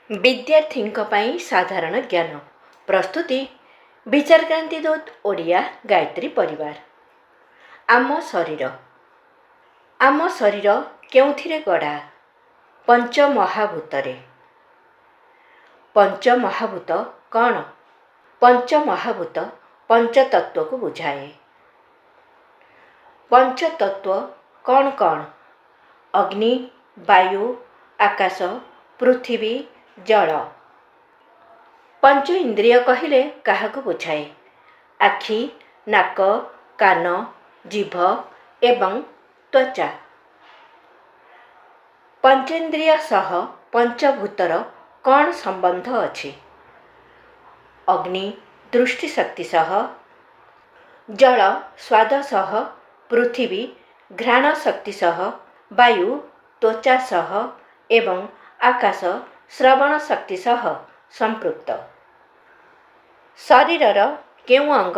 विद्यार्थीଙ୍କ ପାଇଁ ସାଧାରଣ ଜ୍ଞାନ ପ୍ରସ୍ତୁତି ବିଚାରକ୍ରାନ୍ତି ଦୂତ ଓଡ଼ିଆ ଗାୟତ୍ରୀ ପରିବାର। ଆମ ଶରୀର କେଉଁଥିରେ ଗଢ଼ା? ପଞ୍ଚମହାଭୂତରେ। ପଞ୍ଚମହାଭୂତ କ'ଣ? ପଞ୍ଚମହାଭୂତ ପଞ୍ଚତତ୍ତ୍ୱକୁ ବୁଝାଏ। ପଞ୍ଚତତ୍ତ୍ୱ କ'ଣ କ'ଣ? ଅଗ୍ନି, ବାୟୁ, ଆକାଶ, ପୃଥିବୀ, ଜଳ। ପଞ୍ଚ ଇନ୍ଦ୍ରିୟ କହିଲେ କାହାକୁ ବୁଝାଏ? ଆଖି, ନାକ, କାନ, ଜିଭ ଏବଂ ତ୍ୱଚା। ପଞ୍ଚେନ୍ଦ୍ରିୟ ସହ ପଞ୍ଚଭୂତର କ'ଣ ସମ୍ବନ୍ଧ ଅଛି? ଅଗ୍ନି ଦୃଷ୍ଟିଶକ୍ତି ସହ, ଜଳ ସ୍ୱାଦ ସହ, ପୃଥିବୀ ଘ୍ରାଣ ଶକ୍ତି ସହ, ବାୟୁ ତ୍ୱଚା ସହ ଏବଂ ଆକାଶ ଶ୍ରବଣ ଶକ୍ତି ସହ ସମ୍ପୃକ୍ତ। ଶରୀରର କେଉଁ ଅଙ୍ଗ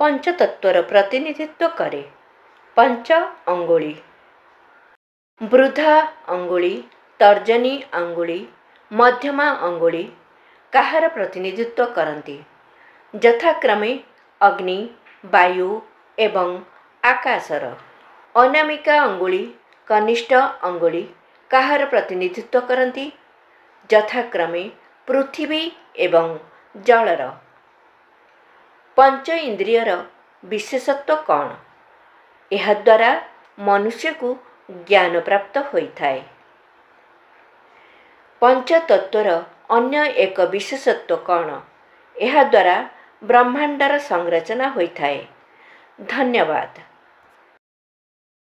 ପଞ୍ଚତତ୍ତ୍ୱର ପ୍ରତିନିଧିତ୍ୱ କରେ? ପଞ୍ଚ ଅଙ୍ଗୁଳି। ବୃଦ୍ଧା ଅଙ୍ଗୁଳି, ତର୍ଜନୀ ଅଙ୍ଗୁଳି, ମଧ୍ୟମା ଅଙ୍ଗୁଳି କାହାର ପ୍ରତିନିଧିତ୍ୱ କରନ୍ତି? ଯଥାକ୍ରମେ ଅଗ୍ନି, ବାୟୁ ଏବଂ ଆକାଶର। ଅନାମିକା ଅଙ୍ଗୁଳି, କନିଷ୍ଠ ଅଙ୍ଗୁଳି କାହାର ପ୍ରତିନିଧିତ୍ୱ କରନ୍ତି? ଯଥାକ୍ରମେ ପୃଥିବୀ ଏବଂ ଜଳର। ପଞ୍ଚ ଇନ୍ଦ୍ରିୟର ବିଶେଷତ୍ୱ କ'ଣ? ଏହାଦ୍ୱାରା ମନୁଷ୍ୟକୁ ଜ୍ଞାନ ପ୍ରାପ୍ତ ହୋଇଥାଏ। ପଞ୍ଚତତ୍ତ୍ୱର ଅନ୍ୟ ଏକ ବିଶେଷତ୍ୱ କ'ଣ? ଏହାଦ୍ୱାରା ବ୍ରହ୍ମାଣ୍ଡର ସଂରଚନା ହୋଇଥାଏ। ଧନ୍ୟବାଦ।